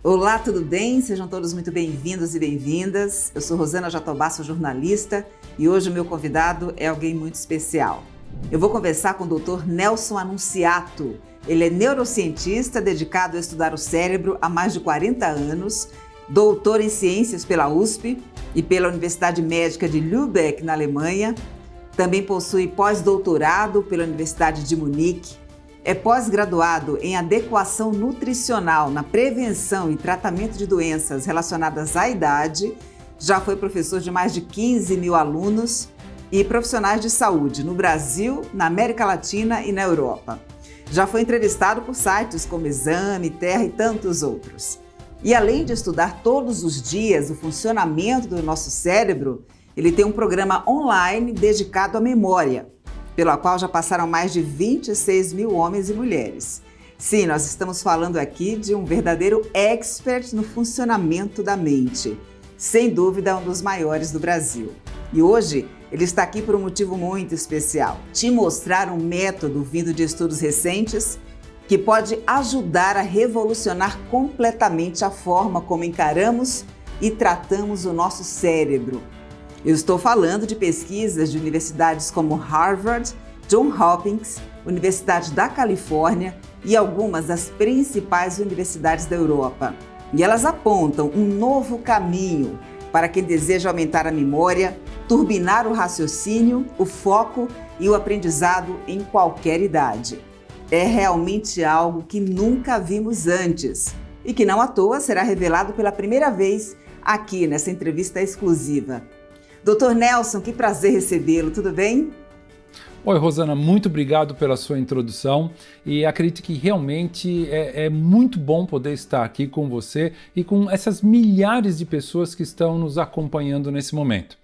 Olá, tudo bem? Sejam todos muito bem-vindos e bem-vindas. Eu sou Rosana Jatobá, sou jornalista e hoje o meu convidado é alguém muito especial. Eu vou conversar com o Dr. Nelson Annunziato. Ele é neurocientista dedicado a estudar o cérebro há mais de 40 anos, doutor em ciências pela USP e pela Universidade Médica de Lübeck, na Alemanha. Também possui pós-doutorado pela Universidade de Munique. É pós-graduado em adequação nutricional na prevenção e tratamento de doenças relacionadas à idade. Já foi professor de mais de 15 mil alunos e profissionais de saúde no Brasil, na América Latina e na Europa. Já foi entrevistado por sites como Exame, Terra e tantos outros. E além de estudar todos os dias o funcionamento do nosso cérebro, ele tem um programa online dedicado à memória, pela qual já passaram mais de 26 mil homens e mulheres. Sim, nós estamos falando aqui de um verdadeiro expert no funcionamento da mente. Sem dúvida, um dos maiores do Brasil. E hoje, ele está aqui por um motivo muito especial. Te mostrar um método vindo de estudos recentes que pode ajudar a revolucionar completamente a forma como encaramos e tratamos o nosso cérebro. Eu estou falando de pesquisas de universidades como Harvard, Johns Hopkins, Universidade da Califórnia e algumas das principais universidades da Europa. E elas apontam um novo caminho para quem deseja aumentar a memória, turbinar o raciocínio, o foco e o aprendizado em qualquer idade. É realmente algo que nunca vimos antes e que não à toa será revelado pela primeira vez aqui nessa entrevista exclusiva. Dr. Nelson, que prazer recebê-lo, tudo bem? Oi, Rosana, muito obrigado pela sua introdução e acredito que realmente é muito bom poder estar aqui com você e com essas milhares de pessoas que estão nos acompanhando nesse momento.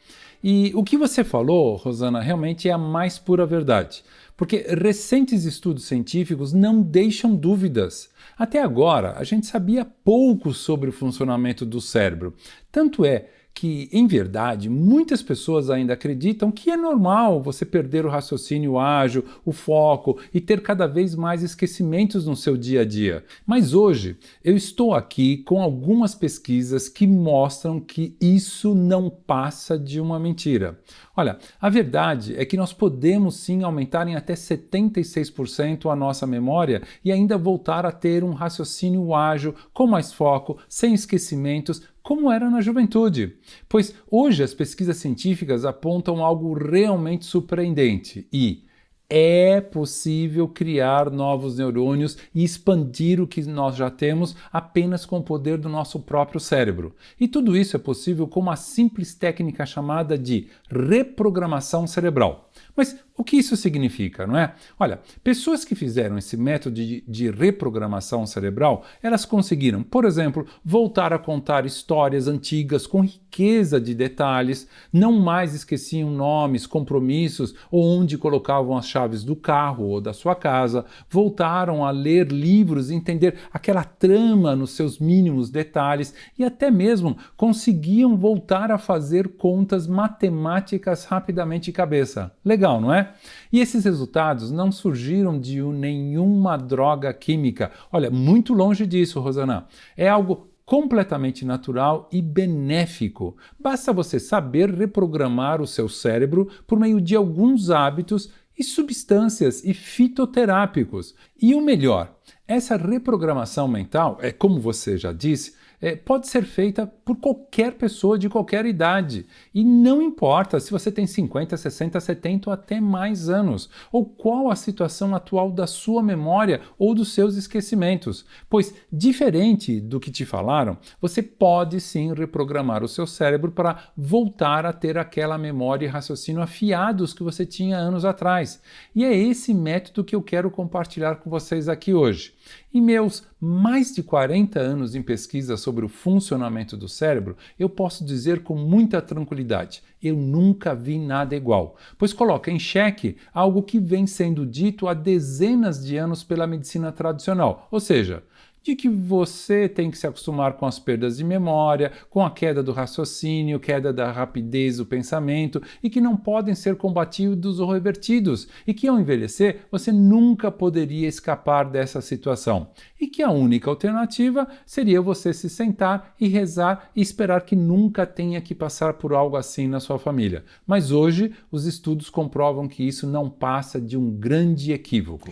E o que você falou, Rosana, realmente é a mais pura verdade, porque recentes estudos científicos não deixam dúvidas. Até agora, a gente sabia pouco sobre o funcionamento do cérebro, tanto é que, em verdade, muitas pessoas ainda acreditam que é normal você perder o raciocínio ágil, o foco e ter cada vez mais esquecimentos no seu dia a dia. Mas hoje eu estou aqui com algumas pesquisas que mostram que isso não passa de uma mentira. Olha, a verdade é que nós podemos sim aumentar em até 76% a nossa memória e ainda voltar a ter um raciocínio ágil, com mais foco, sem esquecimentos, como era na juventude. Pois hoje as pesquisas científicas apontam algo realmente surpreendente e é possível criar novos neurônios e expandir o que nós já temos apenas com o poder do nosso próprio cérebro. E tudo isso é possível com uma simples técnica chamada de reprogramação cerebral. Mas o que isso significa, não é? Olha, pessoas que fizeram esse método de reprogramação cerebral, elas conseguiram, por exemplo, voltar a contar histórias antigas com riqueza de detalhes, não mais esqueciam nomes, compromissos ou onde colocavam as chaves do carro ou da sua casa, voltaram a ler livros e entender aquela trama nos seus mínimos detalhes e até mesmo conseguiam voltar a fazer contas matemáticas rapidamente de cabeça. Legal, não é? E esses resultados não surgiram de nenhuma droga química. Olha, muito longe disso, Rosana. É algo completamente natural e benéfico. Basta você saber reprogramar o seu cérebro por meio de alguns hábitos e substâncias e fitoterápicos. E o melhor, essa reprogramação mental, como você já disse, pode ser feita por qualquer pessoa de qualquer idade. E não importa se você tem 50, 60, 70 ou até mais anos, ou qual a situação atual da sua memória ou dos seus esquecimentos. Pois, diferente do que te falaram, você pode sim reprogramar o seu cérebro para voltar a ter aquela memória e raciocínio afiados que você tinha anos atrás. E é esse método que eu quero compartilhar com vocês aqui hoje. Em meus mais de 40 anos em pesquisa sobre o funcionamento do cérebro, eu posso dizer com muita tranquilidade, eu nunca vi nada igual, pois coloca em xeque algo que vem sendo dito há dezenas de anos pela medicina tradicional, ou seja, de que você tem que se acostumar com as perdas de memória, com a queda do raciocínio, queda da rapidez do pensamento e que não podem ser combatidos ou revertidos e que ao envelhecer você nunca poderia escapar dessa situação e que a única alternativa seria você se sentar e rezar e esperar que nunca tenha que passar por algo assim na sua família. Mas hoje os estudos comprovam que isso não passa de um grande equívoco.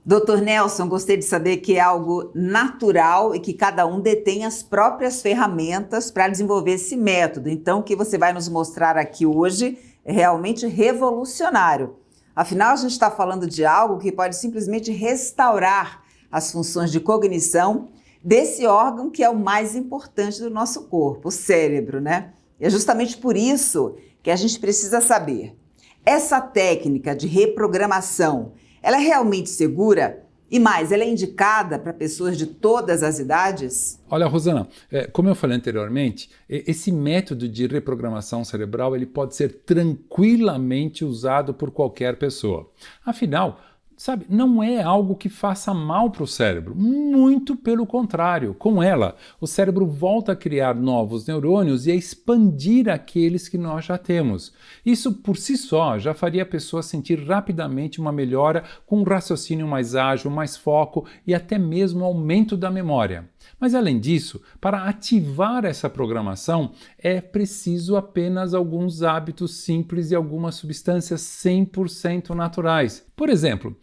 Dr. Nelson, gostei de saber que é algo natural e que cada um detém as próprias ferramentas para desenvolver esse método. Então, o que você vai nos mostrar aqui hoje é realmente revolucionário. Afinal, a gente está falando de algo que pode simplesmente restaurar as funções de cognição desse órgão que é o mais importante do nosso corpo, o cérebro, né? E é justamente por isso que a gente precisa saber. Essa técnica de reprogramação, ela é realmente segura? E mais, ela é indicada para pessoas de todas as idades? Olha, Rosana, como eu falei anteriormente, esse método de reprogramação cerebral ele pode ser tranquilamente usado por qualquer pessoa. Afinal, sabe, não é algo que faça mal para o cérebro, muito pelo contrário. Com ela, o cérebro volta a criar novos neurônios e a expandir aqueles que nós já temos. Isso por si só já faria a pessoa sentir rapidamente uma melhora com um raciocínio mais ágil, mais foco e até mesmo aumento da memória. Mas além disso, para ativar essa programação, é preciso apenas alguns hábitos simples e algumas substâncias 100% naturais. Por exemplo,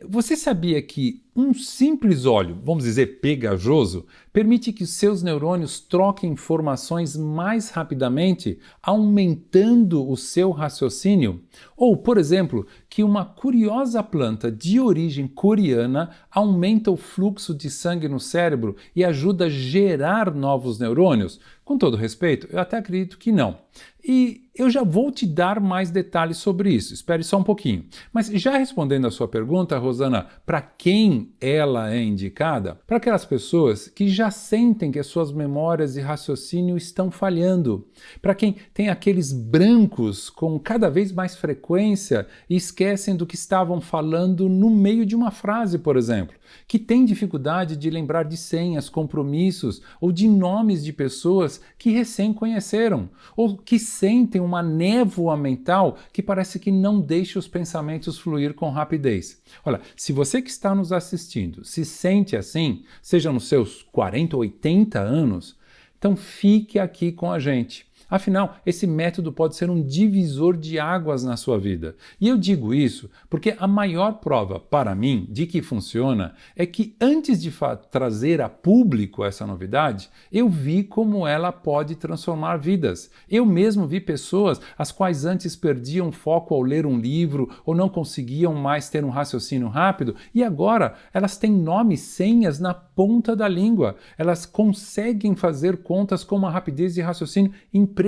você sabia que um simples óleo, vamos dizer pegajoso, permite que seus neurônios troquem informações mais rapidamente, aumentando o seu raciocínio? Ou, por exemplo, que uma curiosa planta de origem coreana aumenta o fluxo de sangue no cérebro e ajuda a gerar novos neurônios? Com todo respeito, eu até acredito que não. E eu já vou te dar mais detalhes sobre isso, espere só um pouquinho. Mas já respondendo a sua pergunta, Rosana, para quem ela é indicada? Para aquelas pessoas que já sentem que as suas memórias e raciocínio estão falhando. Para quem tem aqueles brancos com cada vez mais frequência e esquecem do que estavam falando no meio de uma frase, por exemplo. Que tem dificuldade de lembrar de senhas, compromissos ou de nomes de pessoas que recém conheceram, ou que sentem uma névoa mental que parece que não deixa os pensamentos fluir com rapidez. Olha, se você que está nos assistindo se sente assim, seja nos seus 40 ou 80 anos, então fique aqui com a gente. Afinal, esse método pode ser um divisor de águas na sua vida. E eu digo isso porque a maior prova, para mim, de que funciona é que antes de trazer a público essa novidade, eu vi como ela pode transformar vidas. Eu mesmo vi pessoas as quais antes perdiam foco ao ler um livro ou não conseguiam mais ter um raciocínio rápido e agora elas têm nomes, senhas na ponta da língua. Elas conseguem fazer contas com uma rapidez de raciocínio impressionante.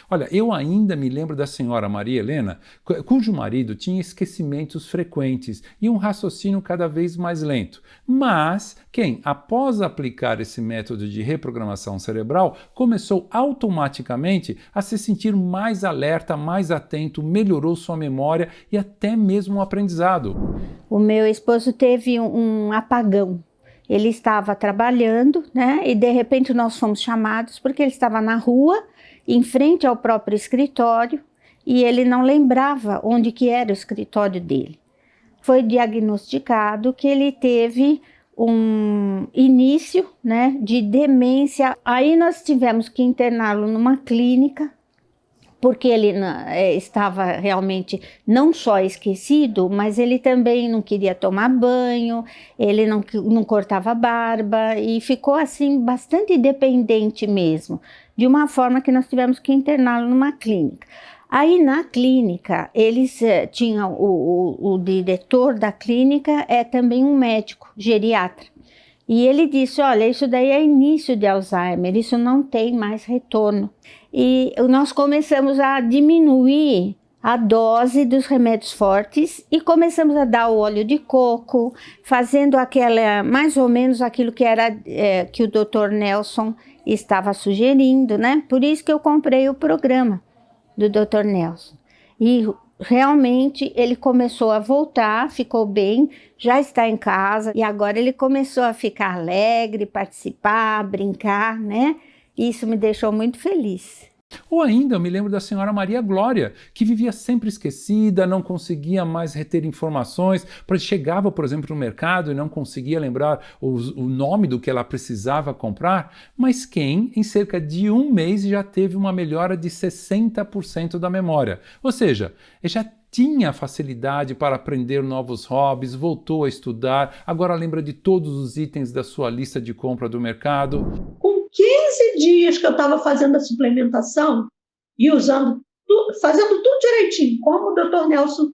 Olha, eu ainda me lembro da senhora Maria Helena, cujo marido tinha esquecimentos frequentes e um raciocínio cada vez mais lento. Mas quem, após aplicar esse método de reprogramação cerebral, começou automaticamente a se sentir mais alerta, mais atento, melhorou sua memória e até mesmo o aprendizado. O meu esposo teve um apagão. Ele estava trabalhando, né? E de repente nós fomos chamados porque ele estava na rua, em frente ao próprio escritório, e ele não lembrava onde que era o escritório dele. Foi diagnosticado que ele teve um início, né, de demência. Aí nós tivemos que interná-lo numa clínica, porque ele estava realmente não só esquecido, mas ele também não queria tomar banho, ele não cortava barba e ficou assim bastante dependente mesmo, de uma forma que nós tivemos que interná-lo numa clínica. Aí na clínica, eles tinham, o diretor da clínica é também um médico, geriatra. E ele disse, olha, isso daí é início de Alzheimer, isso não tem mais retorno. E nós começamos a diminuir a dose dos remédios fortes e começamos a dar o óleo de coco, fazendo mais ou menos aquilo que era que o Dr. Nelson estava sugerindo, né? Por isso que eu comprei o programa do Dr. Nelson. E realmente ele começou a voltar, ficou bem, já está em casa e agora ele começou a ficar alegre, participar, brincar, né? Isso me deixou muito feliz. Ou ainda, eu me lembro da senhora Maria Glória, que vivia sempre esquecida, não conseguia mais reter informações, chegava, por exemplo, no mercado e não conseguia lembrar o nome do que ela precisava comprar, mas quem, em cerca de um mês, já teve uma melhora de 60% da memória. Ou seja, já tinha facilidade para aprender novos hobbies, voltou a estudar, agora lembra de todos os itens da sua lista de compra do mercado. Com 15 dias que eu estava fazendo a suplementação e usando fazendo tudo direitinho, como o Dr. Nelson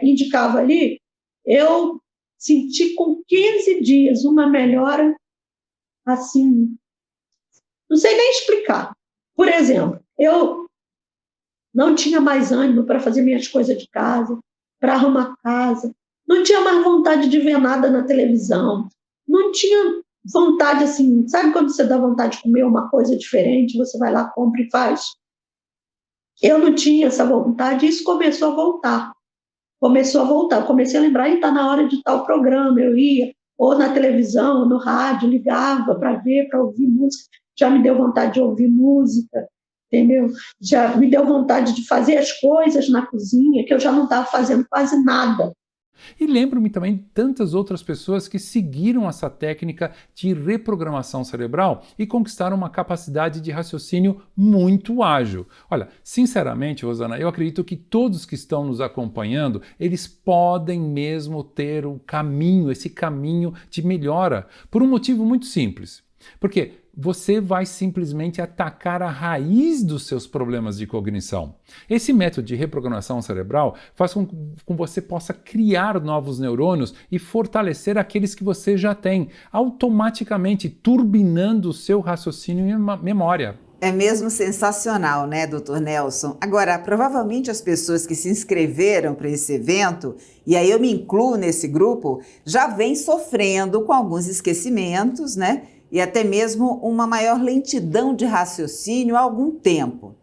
indicava ali, eu senti com 15 dias uma melhora assim, não sei nem explicar. Por exemplo, eu não tinha mais ânimo para fazer minhas coisas de casa, para arrumar casa, não tinha mais vontade de ver nada na televisão, não tinha vontade assim, sabe quando você dá vontade de comer uma coisa diferente, você vai lá, compra e faz? Eu não tinha essa vontade e isso começou a voltar. Eu comecei a lembrar, está na hora de tal programa, eu ia, ou na televisão, ou no rádio, ligava para ver, para ouvir música, já me deu vontade de ouvir música, entendeu? Já me deu vontade de fazer as coisas na cozinha, que eu já não estava fazendo quase nada. E lembro-me também de tantas outras pessoas que seguiram essa técnica de reprogramação cerebral e conquistaram uma capacidade de raciocínio muito ágil. Olha, sinceramente, Rosana, eu acredito que todos que estão nos acompanhando, eles podem mesmo ter esse caminho de melhora, por um motivo muito simples. Porque você vai simplesmente atacar a raiz dos seus problemas de cognição. Esse método de reprogramação cerebral faz com que você possa criar novos neurônios e fortalecer aqueles que você já tem, automaticamente turbinando o seu raciocínio e memória. É mesmo sensacional, né, Dr. Nelson? Agora, provavelmente as pessoas que se inscreveram para esse evento, e aí eu me incluo nesse grupo, já vêm sofrendo com alguns esquecimentos, né? E até mesmo uma maior lentidão de raciocínio há algum tempo.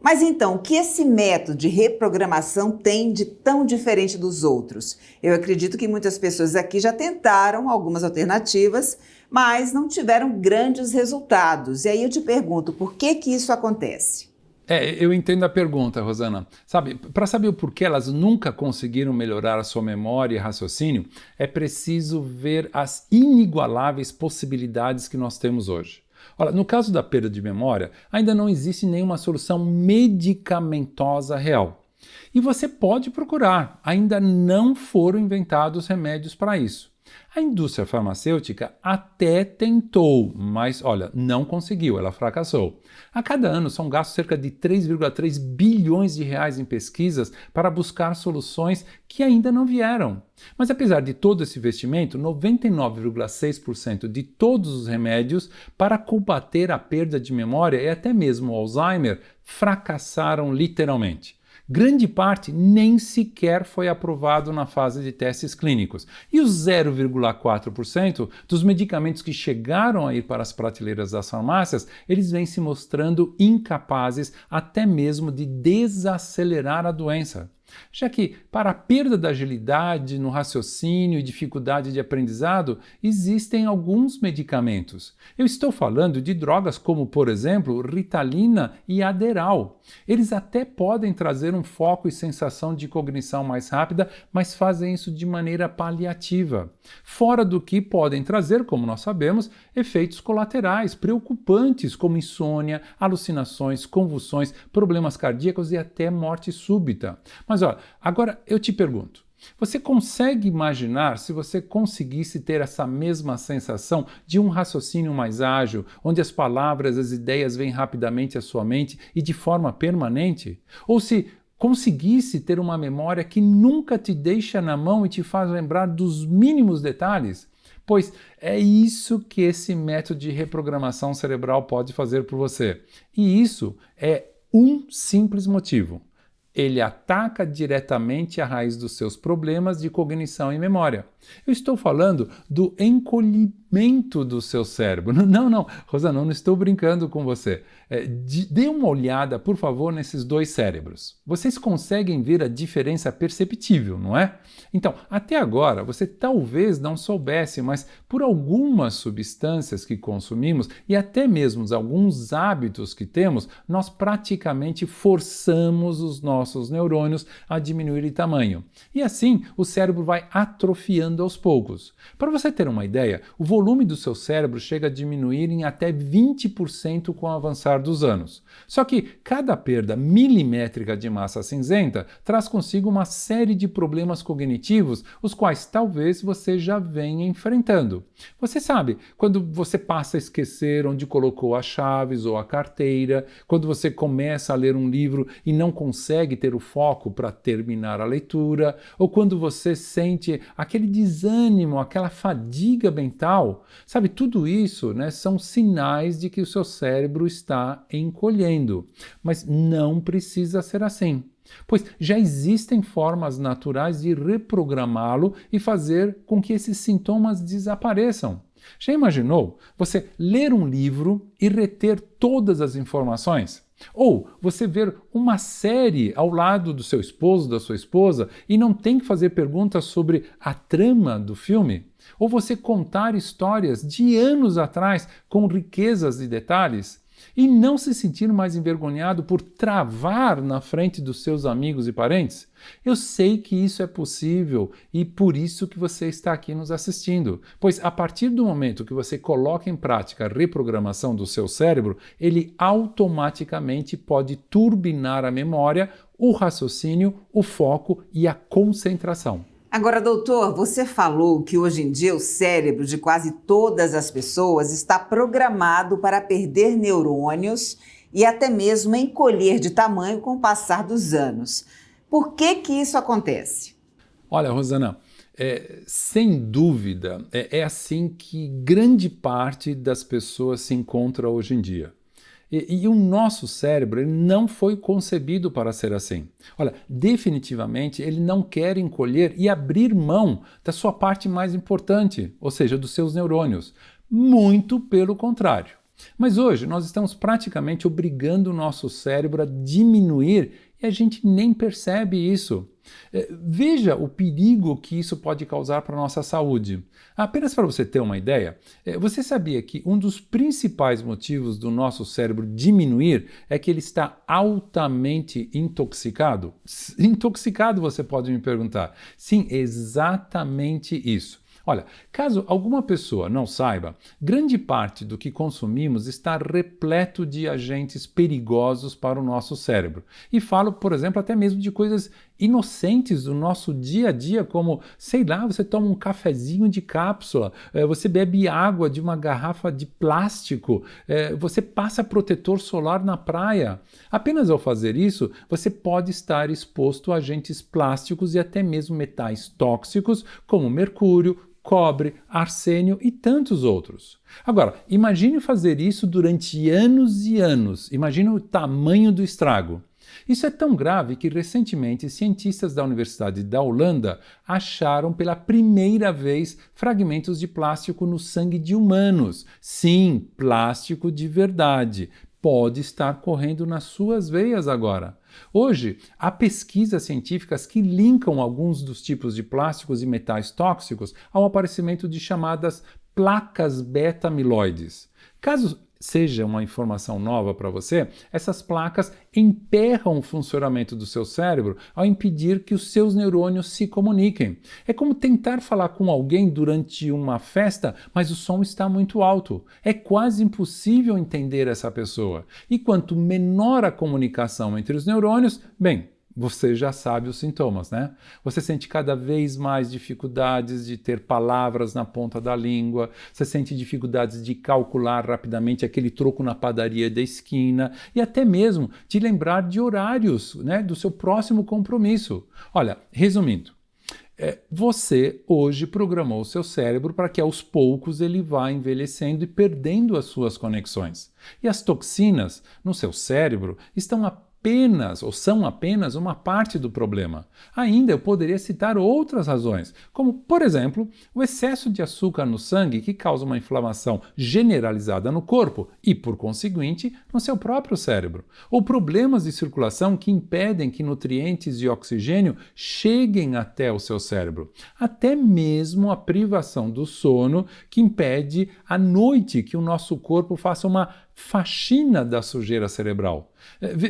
Mas então, o que esse método de reprogramação tem de tão diferente dos outros? Eu acredito que muitas pessoas aqui já tentaram algumas alternativas, mas não tiveram grandes resultados. E aí eu te pergunto, por que isso acontece? Eu entendo a pergunta, Rosana. Sabe, para saber o porquê elas nunca conseguiram melhorar a sua memória e raciocínio, é preciso ver as inigualáveis possibilidades que nós temos hoje. Olha, no caso da perda de memória, ainda não existe nenhuma solução medicamentosa real. E você pode procurar, ainda não foram inventados remédios para isso. A indústria farmacêutica até tentou, mas olha, não conseguiu, ela fracassou. A cada ano são gastos cerca de 3,3 bilhões de reais em pesquisas para buscar soluções que ainda não vieram. Mas apesar de todo esse investimento, 99,6% de todos os remédios para combater a perda de memória e até mesmo o Alzheimer fracassaram literalmente. Grande parte nem sequer foi aprovado na fase de testes clínicos. E os 0,4% dos medicamentos que chegaram a ir para as prateleiras das farmácias, eles vêm se mostrando incapazes até mesmo de desacelerar a doença. Já que, para a perda da agilidade no raciocínio e dificuldade de aprendizado, existem alguns medicamentos. Eu estou falando de drogas como, por exemplo, Ritalina e Adderall. Eles até podem trazer um foco e sensação de cognição mais rápida, mas fazem isso de maneira paliativa. Fora do que podem trazer, como nós sabemos, efeitos colaterais preocupantes como insônia, alucinações, convulsões, problemas cardíacos e até morte súbita. Mas olha, agora eu te pergunto, você consegue imaginar se você conseguisse ter essa mesma sensação de um raciocínio mais ágil, onde as palavras, as ideias vêm rapidamente à sua mente e de forma permanente? Ou se conseguisse ter uma memória que nunca te deixa na mão e te faz lembrar dos mínimos detalhes? Pois é isso que esse método de reprogramação cerebral pode fazer por você. E isso é um simples motivo. Ele ataca diretamente a raiz dos seus problemas de cognição e memória. Eu estou falando do encolhimento desenvolvimento do seu cérebro. Não, Rosana, não estou brincando com você. Dê uma olhada, por favor, nesses dois cérebros. Vocês conseguem ver a diferença perceptível, não é? Então, até agora, você talvez não soubesse, mas por algumas substâncias que consumimos e até mesmo alguns hábitos que temos, nós praticamente forçamos os nossos neurônios a diminuir de tamanho. E assim, o cérebro vai atrofiando aos poucos. Para você ter uma ideia, o volume do seu cérebro chega a diminuir em até 20% com o avançar dos anos. Só que cada perda milimétrica de massa cinzenta traz consigo uma série de problemas cognitivos, os quais talvez você já venha enfrentando. Você sabe, quando você passa a esquecer onde colocou as chaves ou a carteira, quando você começa a ler um livro e não consegue ter o foco para terminar a leitura, ou quando você sente aquele desânimo, aquela fadiga mental, sabe, tudo isso, né, são sinais de que o seu cérebro está encolhendo. Mas não precisa ser assim, pois já existem formas naturais de reprogramá-lo e fazer com que esses sintomas desapareçam. Já imaginou você ler um livro e reter todas as informações? Ou você ver uma série ao lado do seu esposo, da sua esposa, e não tem que fazer perguntas sobre a trama do filme? Ou você contar histórias de anos atrás com riquezas de detalhes? E não se sentir mais envergonhado por travar na frente dos seus amigos e parentes? Eu sei que isso é possível e por isso que você está aqui nos assistindo. Pois a partir do momento que você coloca em prática a reprogramação do seu cérebro, ele automaticamente pode turbinar a memória, o raciocínio, o foco e a concentração. Agora, doutor, você falou que hoje em dia o cérebro de quase todas as pessoas está programado para perder neurônios e até mesmo encolher de tamanho com o passar dos anos. Por que que isso acontece? Olha, Rosana, sem dúvida, é assim que grande parte das pessoas se encontra hoje em dia. E o nosso cérebro ele não foi concebido para ser assim. Olha, definitivamente ele não quer encolher e abrir mão da sua parte mais importante, ou seja, dos seus neurônios. Muito pelo contrário. Mas hoje nós estamos praticamente obrigando o nosso cérebro a diminuir e a gente nem percebe isso. Veja o perigo que isso pode causar para a nossa saúde. Apenas para você ter uma ideia, você sabia que um dos principais motivos do nosso cérebro diminuir é que ele está altamente intoxicado? Intoxicado, você pode me perguntar. Sim, exatamente isso. Olha, caso alguma pessoa não saiba, grande parte do que consumimos está repleto de agentes perigosos para o nosso cérebro. E falo, por exemplo, até mesmo de coisas inocentes do nosso dia a dia, como, sei lá, você toma um cafezinho de cápsula, você bebe água de uma garrafa de plástico, você passa protetor solar na praia. Apenas ao fazer isso, você pode estar exposto a agentes plásticos e até mesmo metais tóxicos, como mercúrio, cobre, arsênio e tantos outros. Agora, imagine fazer isso durante anos e anos. Imagine o tamanho do estrago. Isso é tão grave que recentemente cientistas da Universidade da Holanda acharam pela primeira vez fragmentos de plástico no sangue de humanos. Sim, plástico de verdade. Pode estar correndo nas suas veias agora. Hoje, há pesquisas científicas que linkam alguns dos tipos de plásticos e metais tóxicos ao aparecimento de chamadas placas beta-amiloides. Caso seja uma informação nova para você, essas placas emperram o funcionamento do seu cérebro ao impedir que os seus neurônios se comuniquem. É como tentar falar com alguém durante uma festa, mas o som está muito alto. É quase impossível entender essa pessoa. E quanto menor a comunicação entre os neurônios, bem, você já sabe os sintomas, né? Você sente cada vez mais dificuldades de ter palavras na ponta da língua, você sente dificuldades de calcular rapidamente aquele troco na padaria da esquina e até mesmo de lembrar de horários, né, do seu próximo compromisso. Olha, resumindo, você hoje programou o seu cérebro para que aos poucos ele vá envelhecendo e perdendo as suas conexões. E as toxinas no seu cérebro estão apenas, ou são apenas, uma parte do problema. Ainda eu poderia citar outras razões, como, por exemplo, o excesso de açúcar no sangue que causa uma inflamação generalizada no corpo e, por conseguinte, no seu próprio cérebro. Ou problemas de circulação que impedem que nutrientes e oxigênio cheguem até o seu cérebro. Até mesmo a privação do sono que impede à noite que o nosso corpo faça uma faxina da sujeira cerebral.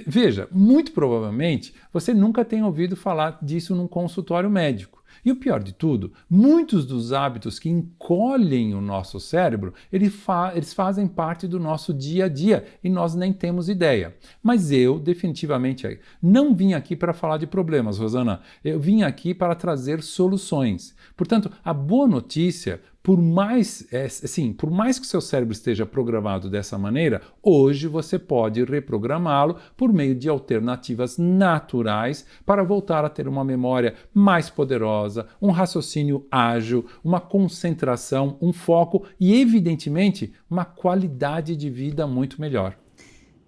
Veja, muito provavelmente você nunca tem ouvido falar disso num consultório médico. E o pior de tudo, muitos dos hábitos que encolhem o nosso cérebro, eles fazem parte do nosso dia a dia e nós nem temos ideia. Mas eu, definitivamente, não vim aqui para falar de problemas, Rosana. Eu vim aqui para trazer soluções. Portanto, a boa notícia, por mais que o seu cérebro esteja programado dessa maneira, hoje você pode reprogramá-lo por meio de alternativas naturais para voltar a ter uma memória mais poderosa, um raciocínio ágil, uma concentração, um foco e, evidentemente, uma qualidade de vida muito melhor.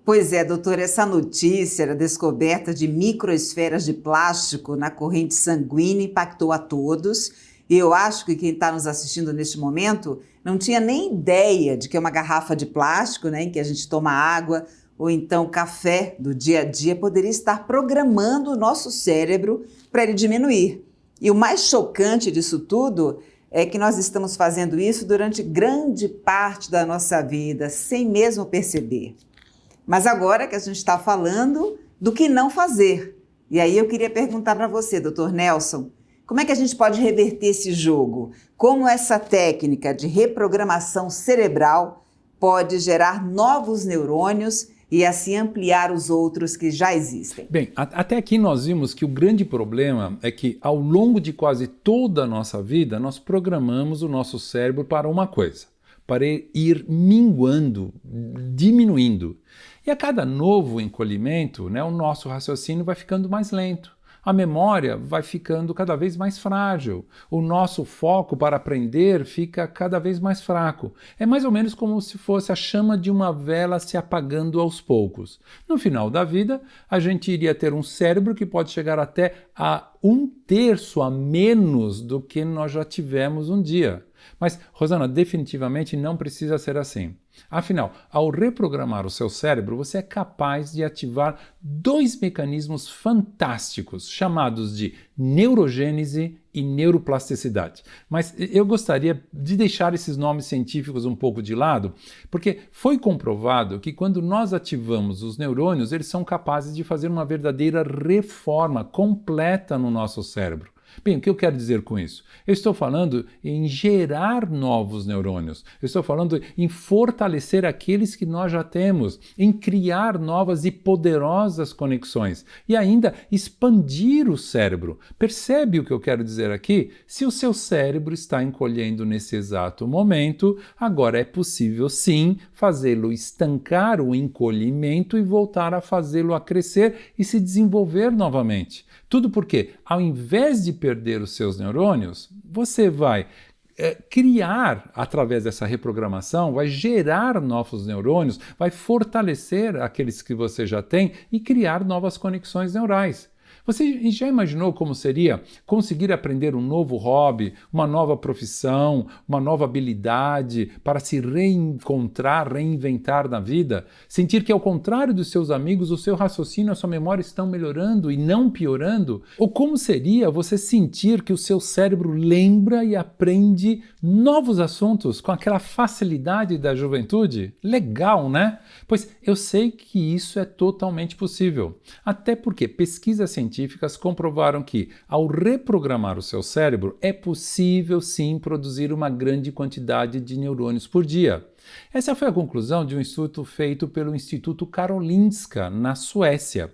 Pois é, doutor, essa notícia da descoberta de microesferas de plástico na corrente sanguínea impactou a todos. E eu acho que quem está nos assistindo neste momento não tinha nem ideia de que uma garrafa de plástico, né, em que a gente toma água ou então café do dia a dia, poderia estar programando o nosso cérebro para ele diminuir. E o mais chocante disso tudo é que nós estamos fazendo isso durante grande parte da nossa vida, sem mesmo perceber. Mas agora que a gente está falando do que não fazer. E aí eu queria perguntar para você, doutor Nelson, como é que a gente pode reverter esse jogo? Como essa técnica de reprogramação cerebral pode gerar novos neurônios e assim ampliar os outros que já existem? Bem, até aqui nós vimos que o grande problema é que ao longo de quase toda a nossa vida, nós programamos o nosso cérebro para uma coisa, para ir minguando, diminuindo. E a cada novo encolhimento, né, o nosso raciocínio vai ficando mais lento. A memória vai ficando cada vez mais frágil. O nosso foco para aprender fica cada vez mais fraco. É mais ou menos como se fosse a chama de uma vela se apagando aos poucos. No final da vida, a gente iria ter um cérebro que pode chegar até a 1/3 a menos do que nós já tivemos um dia. Mas, Rosana, definitivamente não precisa ser assim. Afinal, ao reprogramar o seu cérebro, você é capaz de ativar 2 mecanismos fantásticos, chamados de neurogênese e neuroplasticidade. Mas eu gostaria de deixar esses nomes científicos um pouco de lado, porque foi comprovado que quando nós ativamos os neurônios, eles são capazes de fazer uma verdadeira reforma completa no nosso cérebro. Bem, o que eu quero dizer com isso? Eu estou falando em gerar novos neurônios. Eu estou falando em fortalecer aqueles que nós já temos, em criar novas e poderosas conexões e ainda expandir o cérebro. Percebe o que eu quero dizer aqui? Se o seu cérebro está encolhendo nesse exato momento, agora é possível sim fazê-lo estancar o encolhimento e voltar a fazê-lo a crescer e se desenvolver novamente. Tudo porque, ao invés de perder os seus neurônios, você vai criar, através dessa reprogramação, vai gerar novos neurônios, vai fortalecer aqueles que você já tem e criar novas conexões neurais. Você já imaginou como seria conseguir aprender um novo hobby, uma nova profissão, uma nova habilidade para se reencontrar, reinventar na vida? Sentir que, ao contrário dos seus amigos, o seu raciocínio e a sua memória estão melhorando e não piorando? Ou como seria você sentir que o seu cérebro lembra e aprende novos assuntos com aquela facilidade da juventude? Legal, né? Pois eu sei que isso é totalmente possível. Até porque pesquisas científicas comprovaram que, ao reprogramar o seu cérebro, é possível sim produzir uma grande quantidade de neurônios por dia. Essa foi a conclusão de um estudo feito pelo Instituto Karolinska, na Suécia.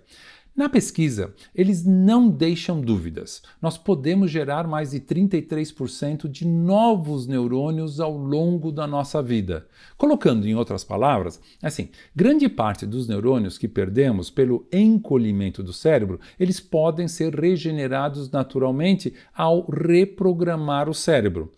Na pesquisa, eles não deixam dúvidas. Nós podemos gerar mais de 33% de novos neurônios ao longo da nossa vida. Colocando em outras palavras, assim, grande parte dos neurônios que perdemos pelo encolhimento do cérebro, eles podem ser regenerados naturalmente ao reprogramar o cérebro.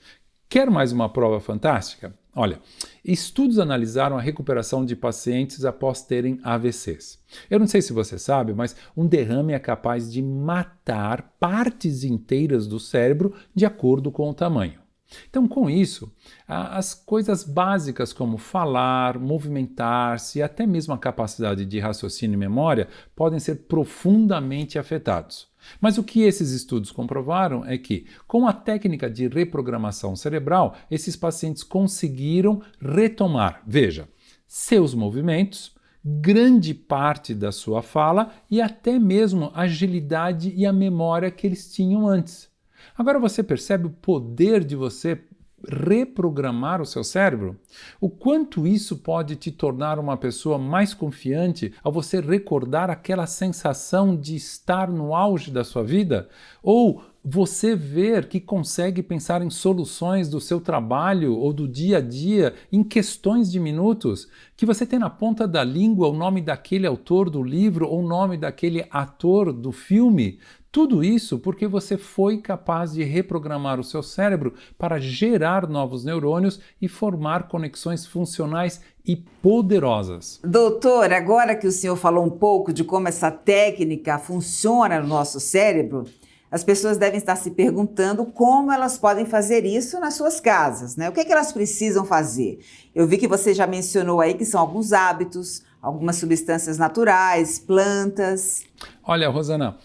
Quer mais uma prova fantástica? Olha, estudos analisaram a recuperação de pacientes após terem AVCs. Eu não sei se você sabe, mas um derrame é capaz de matar partes inteiras do cérebro de acordo com o tamanho. Então, com isso, as coisas básicas como falar, movimentar-se e até mesmo a capacidade de raciocínio e memória podem ser profundamente afetados. Mas o que esses estudos comprovaram é que, com a técnica de reprogramação cerebral, esses pacientes conseguiram retomar, veja, seus movimentos, grande parte da sua fala e até mesmo a agilidade e a memória que eles tinham antes. Agora você percebe o poder de você reprogramar o seu cérebro? O quanto isso pode te tornar uma pessoa mais confiante ao você recordar aquela sensação de estar no auge da sua vida? Ou você ver que consegue pensar em soluções do seu trabalho ou do dia a dia em questões de minutos? Que você tem na ponta da língua o nome daquele autor do livro ou o nome daquele ator do filme? Tudo isso porque você foi capaz de reprogramar o seu cérebro para gerar novos neurônios e formar conexões funcionais e poderosas. Doutor, agora que o senhor falou um pouco de como essa técnica funciona no nosso cérebro, as pessoas devem estar se perguntando como elas podem fazer isso nas suas casas, né? O que é que elas precisam fazer? Eu vi que você já mencionou aí que são alguns hábitos, algumas substâncias naturais, plantas. Olha, Rosana,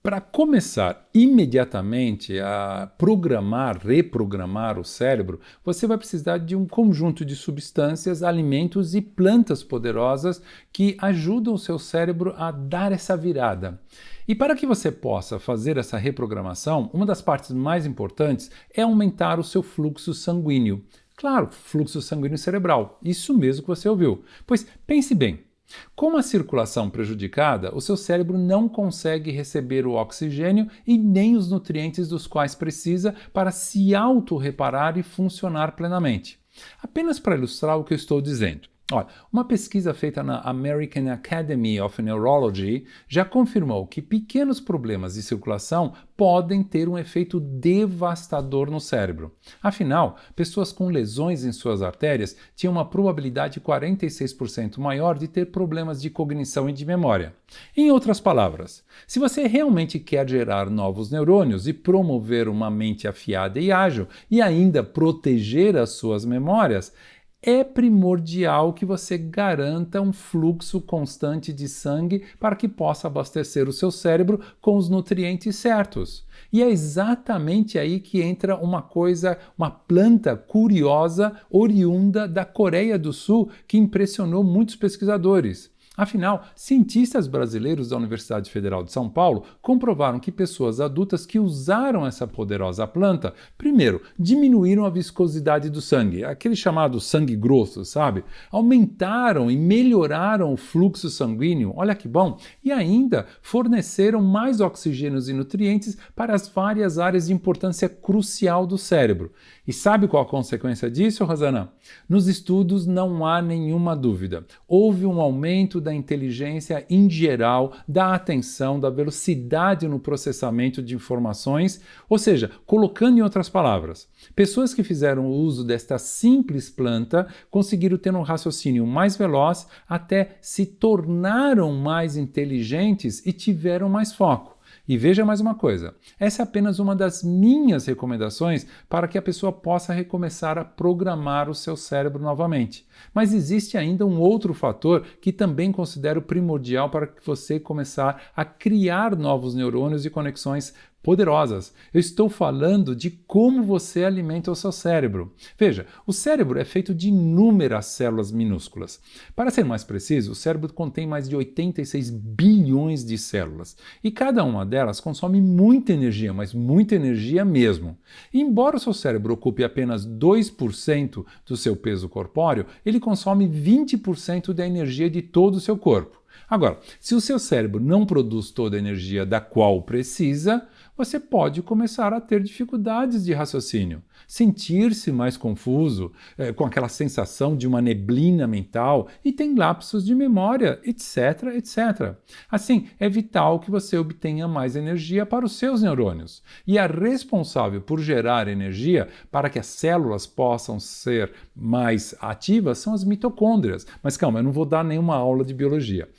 para começar imediatamente a reprogramar o cérebro, você vai precisar de um conjunto de substâncias, alimentos e plantas poderosas que ajudam o seu cérebro a dar essa virada. E para que você possa fazer essa reprogramação, uma das partes mais importantes é aumentar o seu fluxo sanguíneo. Claro, fluxo sanguíneo cerebral, isso mesmo que você ouviu. Pois pense bem. Com a circulação prejudicada, o seu cérebro não consegue receber o oxigênio e nem os nutrientes dos quais precisa para se autorreparar e funcionar plenamente. Apenas para ilustrar o que eu estou dizendo. Olha, uma pesquisa feita na American Academy of Neurology já confirmou que pequenos problemas de circulação podem ter um efeito devastador no cérebro. Afinal, pessoas com lesões em suas artérias tinham uma probabilidade 46% maior de ter problemas de cognição e de memória. Em outras palavras, se você realmente quer gerar novos neurônios e promover uma mente afiada e ágil e ainda proteger as suas memórias, é primordial que você garanta um fluxo constante de sangue para que possa abastecer o seu cérebro com os nutrientes certos. E é exatamente aí que entra uma planta curiosa oriunda da Coreia do Sul que impressionou muitos pesquisadores. Afinal, cientistas brasileiros da Universidade Federal de São Paulo comprovaram que pessoas adultas que usaram essa poderosa planta, primeiro, diminuíram a viscosidade do sangue, aquele chamado sangue grosso, sabe? Aumentaram e melhoraram o fluxo sanguíneo, olha que bom, e ainda forneceram mais oxigênios e nutrientes para as várias áreas de importância crucial do cérebro. E sabe qual a consequência disso, Rosana? Nos estudos não há nenhuma dúvida. Houve um aumento da inteligência em geral, da atenção, da velocidade no processamento de informações, ou seja, colocando em outras palavras, pessoas que fizeram uso desta simples planta conseguiram ter um raciocínio mais veloz, até se tornaram mais inteligentes e tiveram mais foco. E veja mais uma coisa, essa é apenas uma das minhas recomendações para que a pessoa possa recomeçar a programar o seu cérebro novamente. Mas existe ainda um outro fator que também considero primordial para que você começar a criar novos neurônios e conexões poderosas. Eu estou falando de como você alimenta o seu cérebro. Veja, o cérebro é feito de inúmeras células minúsculas. Para ser mais preciso, o cérebro contém mais de 86 bilhões de células. E cada uma delas consome muita energia, mas muita energia mesmo. E embora o seu cérebro ocupe apenas 2% do seu peso corpóreo, ele consome 20% da energia de todo o seu corpo. Agora, se o seu cérebro não produz toda a energia da qual precisa, você pode começar a ter dificuldades de raciocínio, sentir-se mais confuso, com aquela sensação de uma neblina mental e tem lapsos de memória, etc, etc. Assim, é vital que você obtenha mais energia para os seus neurônios. E a responsável por gerar energia para que as células possam ser mais ativas são as mitocôndrias. Mas calma, eu não vou dar nenhuma aula de biologia.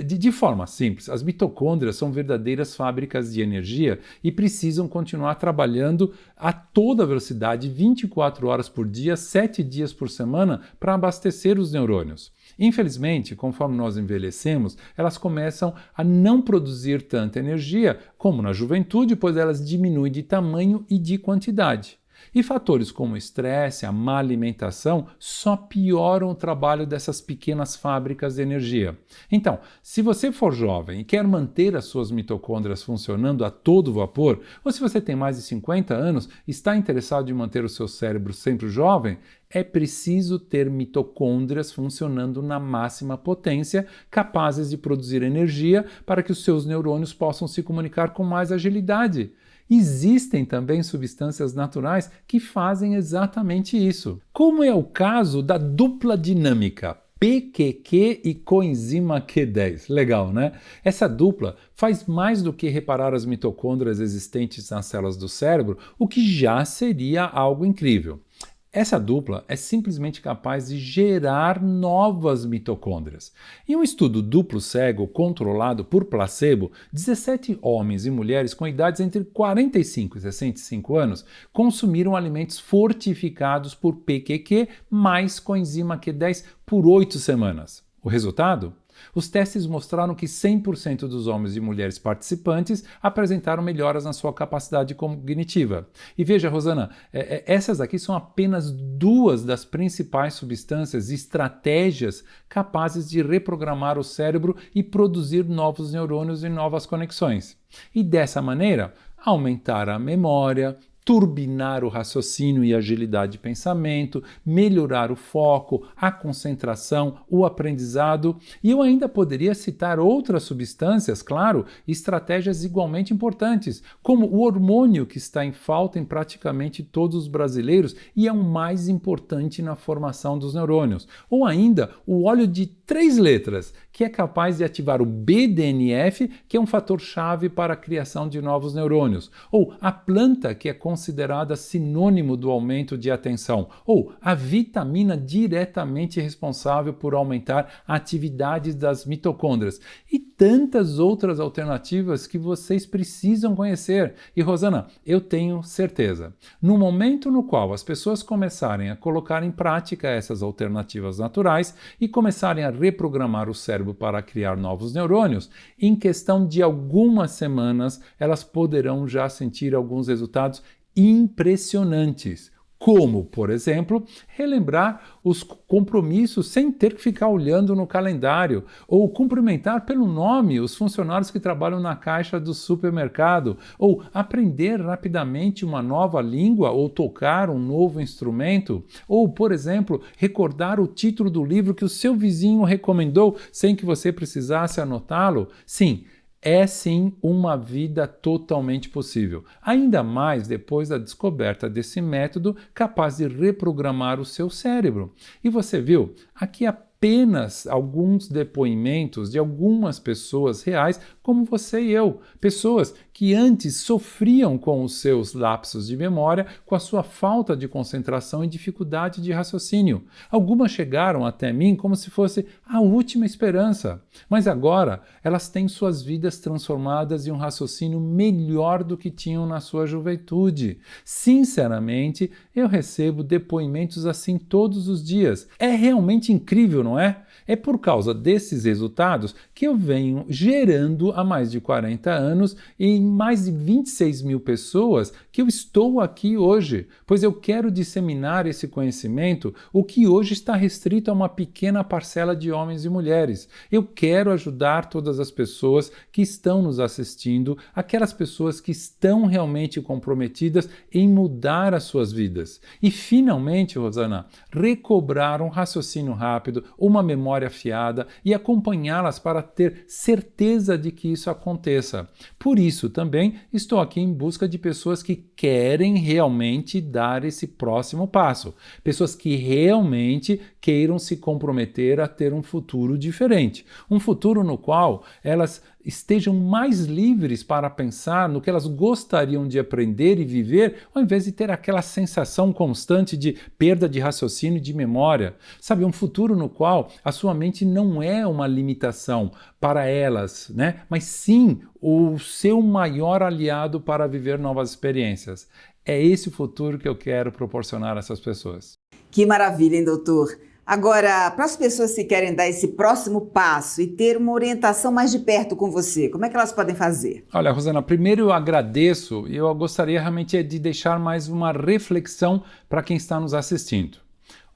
De forma simples, as mitocôndrias são verdadeiras fábricas de energia e precisam continuar trabalhando a toda velocidade, 24 horas por dia, 7 dias por semana, para abastecer os neurônios. Infelizmente, conforme nós envelhecemos, elas começam a não produzir tanta energia como na juventude, pois elas diminuem de tamanho e de quantidade. E fatores como o estresse, a má alimentação, só pioram o trabalho dessas pequenas fábricas de energia. Então, se você for jovem e quer manter as suas mitocôndrias funcionando a todo vapor, ou se você tem mais de 50 anos e está interessado em manter o seu cérebro sempre jovem, é preciso ter mitocôndrias funcionando na máxima potência, capazes de produzir energia para que os seus neurônios possam se comunicar com mais agilidade. Existem também substâncias naturais que fazem exatamente isso, como é o caso da dupla dinâmica PQQ e coenzima Q10. Legal, né? Essa dupla faz mais do que reparar as mitocôndrias existentes nas células do cérebro, o que já seria algo incrível. Essa dupla é simplesmente capaz de gerar novas mitocôndrias. Em um estudo duplo cego controlado por placebo, 17 homens e mulheres com idades entre 45 e 65 anos consumiram alimentos fortificados por PQQ mais coenzima Q10 por 8 semanas. O resultado? Os testes mostraram que 100% dos homens e mulheres participantes apresentaram melhoras na sua capacidade cognitiva. E veja, Rosana, essas aqui são apenas duas das principais substâncias e estratégias capazes de reprogramar o cérebro e produzir novos neurônios e novas conexões. E dessa maneira, aumentar a memória, turbinar o raciocínio e agilidade de pensamento, melhorar o foco, a concentração, o aprendizado. E eu ainda poderia citar outras substâncias, claro, estratégias igualmente importantes, como o hormônio que está em falta em praticamente todos os brasileiros e é o mais importante na formação dos neurônios. Ou ainda o óleo de 3 letras, que é capaz de ativar o BDNF, que é um fator-chave para a criação de novos neurônios. Ou a planta, que é considerada sinônimo do aumento de atenção. Ou a vitamina diretamente responsável por aumentar a atividade das mitocôndrias. E tantas outras alternativas que vocês precisam conhecer. E Rosana, eu tenho certeza, no momento no qual as pessoas começarem a colocar em prática essas alternativas naturais e começarem a reprogramar o cérebro para criar novos neurônios, em questão de algumas semanas, elas poderão já sentir alguns resultados impressionantes. Como, por exemplo, relembrar os compromissos sem ter que ficar olhando no calendário, ou cumprimentar pelo nome os funcionários que trabalham na caixa do supermercado, ou aprender rapidamente uma nova língua ou tocar um novo instrumento, ou, por exemplo, recordar o título do livro que o seu vizinho recomendou sem que você precisasse anotá-lo. Sim, é sim uma vida totalmente possível, ainda mais depois da descoberta desse método capaz de reprogramar o seu cérebro. E você viu, aqui apenas alguns depoimentos de algumas pessoas reais como você e eu, pessoas que antes sofriam com os seus lapsos de memória, com a sua falta de concentração e dificuldade de raciocínio. Algumas chegaram até mim como se fosse a última esperança, mas agora elas têm suas vidas transformadas em um raciocínio melhor do que tinham na sua juventude. Sinceramente, eu recebo depoimentos assim todos os dias. É realmente incrível, não é? É por causa desses resultados que eu venho gerando há mais de 40 anos e em mais de 26 mil pessoas que eu estou aqui hoje, pois eu quero disseminar esse conhecimento, o que hoje está restrito a uma pequena parcela de homens e mulheres. Eu quero ajudar todas as pessoas que estão nos assistindo, aquelas pessoas que estão realmente comprometidas em mudar as suas vidas. E finalmente, Rosana, recobrar um raciocínio rápido, uma memória memória afiada e acompanhá-las para ter certeza de que isso aconteça. Por isso também estou aqui em busca de pessoas que querem realmente dar esse próximo passo, pessoas que realmente queiram se comprometer a ter um futuro diferente, um futuro no qual elas estejam mais livres para pensar no que elas gostariam de aprender e viver, ao invés de ter aquela sensação constante de perda de raciocínio e de memória. Sabe, um futuro no qual a sua mente não é uma limitação para elas, né? Mas sim o seu maior aliado para viver novas experiências. É esse o futuro que eu quero proporcionar a essas pessoas. Que maravilha, hein, doutor? Agora, para as pessoas que querem dar esse próximo passo e ter uma orientação mais de perto com você, como é que elas podem fazer? Olha, Rosana, primeiro eu agradeço e eu gostaria realmente de deixar mais uma reflexão para quem está nos assistindo.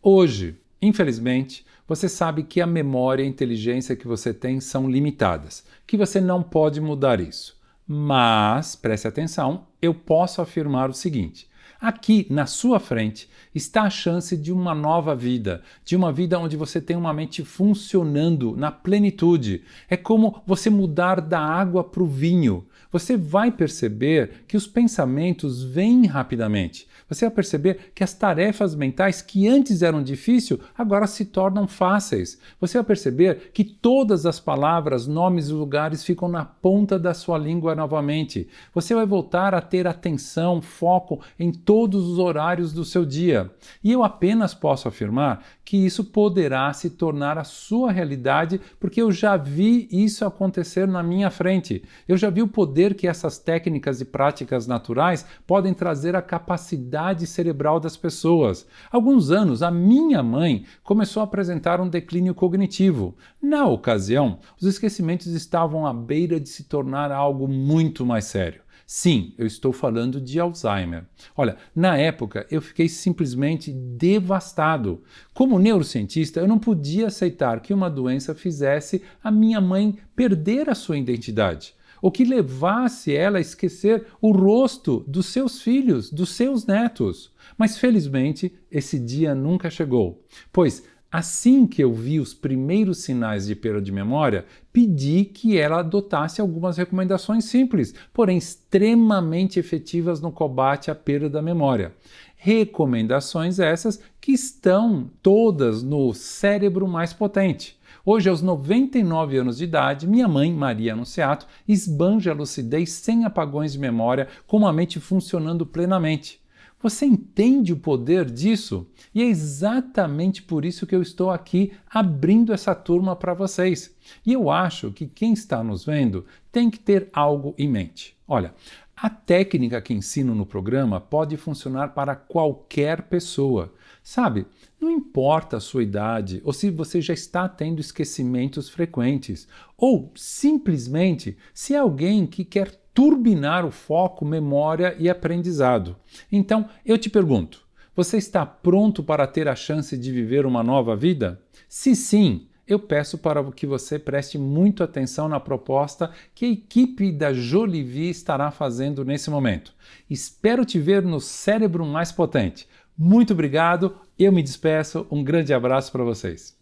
Hoje, infelizmente, você sabe que a memória e a inteligência que você tem são limitadas, que você não pode mudar isso. Mas, preste atenção, eu posso afirmar o seguinte: aqui na sua frente está a chance de uma nova vida, de uma vida onde você tem uma mente funcionando na plenitude. É como você mudar da água para o vinho. Você vai perceber que os pensamentos vêm rapidamente. Você vai perceber que as tarefas mentais que antes eram difíceis, agora se tornam fáceis. Você vai perceber que todas as palavras, nomes e lugares ficam na ponta da sua língua novamente. Você vai voltar a ter atenção, foco em todos os horários do seu dia. E eu apenas posso afirmar que isso poderá se tornar a sua realidade, porque eu já vi isso acontecer na minha frente. Eu já vi o poder que essas técnicas e práticas naturais podem trazer à capacidade cerebral das pessoas. Há alguns anos, a minha mãe começou a apresentar um declínio cognitivo. Na ocasião, os esquecimentos estavam à beira de se tornar algo muito mais sério. Sim, eu estou falando de Alzheimer. Olha, na época eu fiquei simplesmente devastado. Como neurocientista, eu não podia aceitar que uma doença fizesse a minha mãe perder a sua identidade, ou que levasse ela a esquecer o rosto dos seus filhos, dos seus netos. Mas felizmente esse dia nunca chegou, pois assim que eu vi os primeiros sinais de perda de memória, pedi que ela adotasse algumas recomendações simples, porém extremamente efetivas no combate à perda da memória. Recomendações essas que estão todas no Cérebro Mais Potente. Hoje, aos 99 anos de idade, minha mãe, Maria Anunciato, esbanja a lucidez sem apagões de memória, com uma mente funcionando plenamente. Você entende o poder disso? E é exatamente por isso que eu estou aqui abrindo essa turma para vocês. E eu acho que quem está nos vendo tem que ter algo em mente. Olha, a técnica que ensino no programa pode funcionar para qualquer pessoa. Sabe, não importa a sua idade ou se você já está tendo esquecimentos frequentes, ou simplesmente se é alguém que quer turbinar o foco, memória e aprendizado. Então, eu te pergunto, você está pronto para ter a chance de viver uma nova vida? Se sim, eu peço para que você preste muita atenção na proposta que a equipe da Jolivie estará fazendo nesse momento. Espero te ver no Cérebro Mais Potente. Muito obrigado, eu me despeço, um grande abraço para vocês.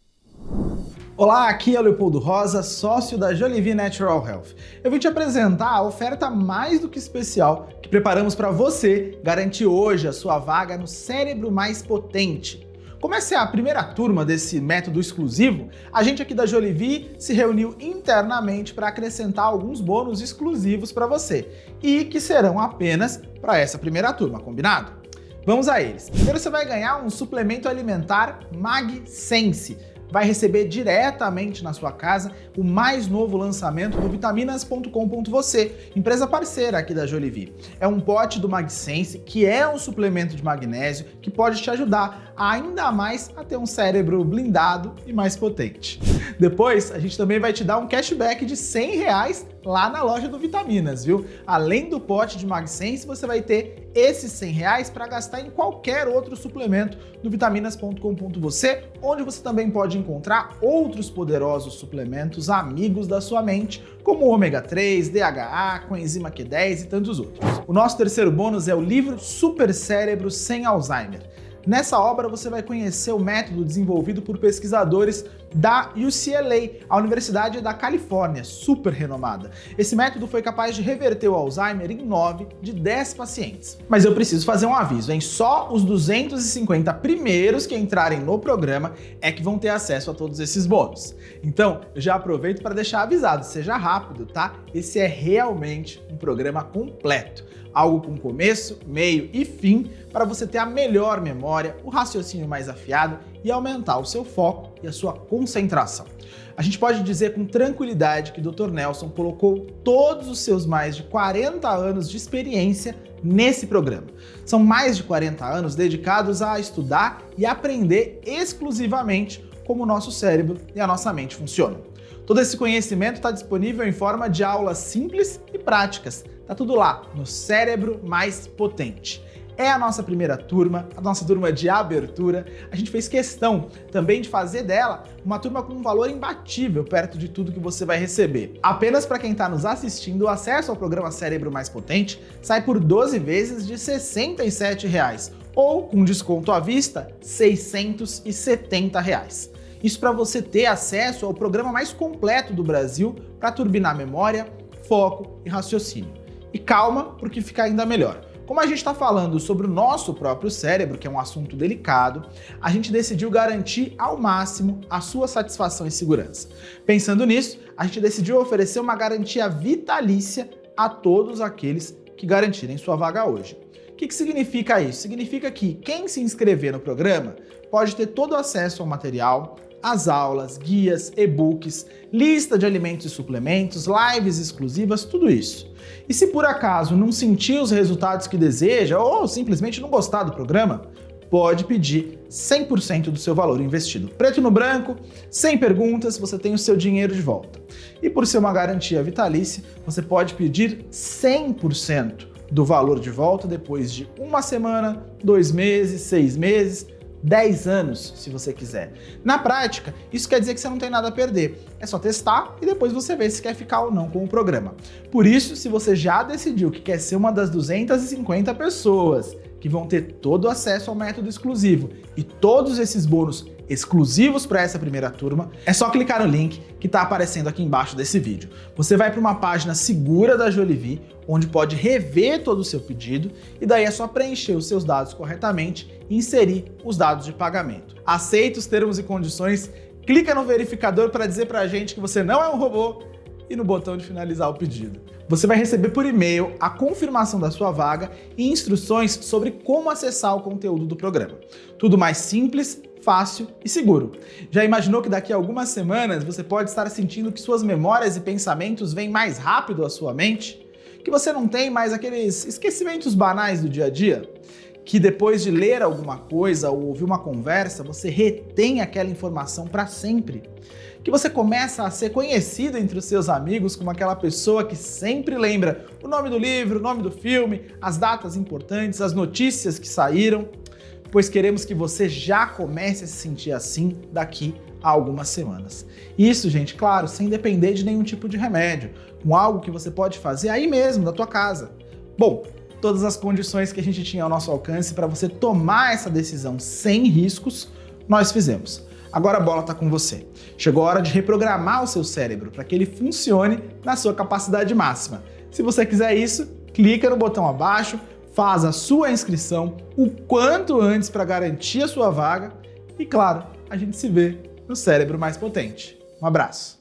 Olá, aqui é o Leopoldo Rosa, sócio da Jolivie Natural Health. Eu vim te apresentar a oferta mais do que especial que preparamos para você garantir hoje a sua vaga no Cérebro Mais Potente. Como essa é a primeira turma desse método exclusivo, a gente aqui da Jolivie se reuniu internamente para acrescentar alguns bônus exclusivos para você e que serão apenas para essa primeira turma, combinado? Vamos a eles. Primeiro você vai ganhar um suplemento alimentar MagSense. Vai receber diretamente na sua casa o mais novo lançamento do vitaminas.com.você, empresa parceira aqui da Jolivie. É um pote do MagSense, que é um suplemento de magnésio que pode te ajudar ainda mais a ter um cérebro blindado e mais potente. Depois, a gente também vai te dar um cashback de R$100 lá na loja do Vitaminas, viu? Além do pote de MagSense, você vai ter esses R$100 para gastar em qualquer outro suplemento do vitaminas.com.você, onde você também pode encontrar outros poderosos suplementos amigos da sua mente, como o ômega 3, DHA, coenzima Q10 e tantos outros. O nosso terceiro bônus é o livro Super Cérebro Sem Alzheimer. Nessa obra você vai conhecer o método desenvolvido por pesquisadores da UCLA, a Universidade da Califórnia, super renomada. Esse método foi capaz de reverter o Alzheimer em 9 de 10 pacientes. Mas eu preciso fazer um aviso, hein? Só os 250 primeiros que entrarem no programa é que vão ter acesso a todos esses bônus. Então, eu já aproveito para deixar avisado, seja rápido, tá? Esse é realmente um programa completo. Algo com começo, meio e fim para você ter a melhor memória, o raciocínio mais afiado e aumentar o seu foco e a sua concentração. A gente pode dizer com tranquilidade que o Dr. Nelson colocou todos os seus mais de 40 anos de experiência nesse programa. São mais de 40 anos dedicados a estudar e aprender exclusivamente como o nosso cérebro e a nossa mente funcionam. Todo esse conhecimento está disponível em forma de aulas simples e práticas. Tá tudo lá no Cérebro Mais Potente. É a nossa primeira turma, a nossa turma de abertura. A gente fez questão também de fazer dela uma turma com um valor imbatível perto de tudo que você vai receber. Apenas para quem está nos assistindo, o acesso ao programa Cérebro Mais Potente sai por 12 vezes de R$ 67,00 ou, com desconto à vista, R$ 670,00. Isso para você ter acesso ao programa mais completo do Brasil para turbinar memória, foco e raciocínio. E calma, porque fica ainda melhor. Como a gente está falando sobre o nosso próprio cérebro, que é um assunto delicado, a gente decidiu garantir ao máximo a sua satisfação e segurança. Pensando nisso, a gente decidiu oferecer uma garantia vitalícia a todos aqueles que garantirem sua vaga hoje. O que significa isso? Significa que quem se inscrever no programa pode ter todo o acesso ao material, as aulas, guias, e-books, lista de alimentos e suplementos, lives exclusivas, tudo isso. E se por acaso não sentir os resultados que deseja ou simplesmente não gostar do programa, pode pedir 100% do seu valor investido. Preto no branco, sem perguntas, você tem o seu dinheiro de volta. E por ser uma garantia vitalícia, você pode pedir 100% do valor de volta depois de 1 semana, 2 meses, 6 meses, 10 anos, se você quiser. Na prática, isso quer dizer que você não tem nada a perder. É só testar e depois você vê se quer ficar ou não com o programa. Por isso, se você já decidiu que quer ser uma das 250 pessoas que vão ter todo o acesso ao método exclusivo e todos esses bônus exclusivos para essa primeira turma, é só clicar no link que está aparecendo aqui embaixo desse vídeo. Você vai para uma página segura da Jolivie, onde pode rever todo o seu pedido e daí é só preencher os seus dados corretamente e inserir os dados de pagamento. Aceita os termos e condições, clica no verificador para dizer para a gente que você não é um robô e no botão de finalizar o pedido. Você vai receber por e-mail a confirmação da sua vaga e instruções sobre como acessar o conteúdo do programa. Tudo mais simples, fácil e seguro. Já imaginou que daqui a algumas semanas você pode estar sentindo que suas memórias e pensamentos vêm mais rápido à sua mente? Que você não tem mais aqueles esquecimentos banais do dia a dia? Que depois de ler alguma coisa ou ouvir uma conversa, você retém aquela informação para sempre? Que você começa a ser conhecido entre os seus amigos como aquela pessoa que sempre lembra o nome do livro, o nome do filme, as datas importantes, as notícias que saíram? Pois queremos que você já comece a se sentir assim daqui a algumas semanas. Isso, gente, claro, sem depender de nenhum tipo de remédio, com algo que você pode fazer aí mesmo, da tua casa. Bom, todas as condições que a gente tinha ao nosso alcance para você tomar essa decisão sem riscos, nós fizemos. Agora a bola está com você. Chegou a hora de reprogramar o seu cérebro para que ele funcione na sua capacidade máxima. Se você quiser isso, clica no botão abaixo, faz a sua inscrição o quanto antes para garantir a sua vaga e, claro, a gente se vê no Cérebro Mais Potente. Um abraço!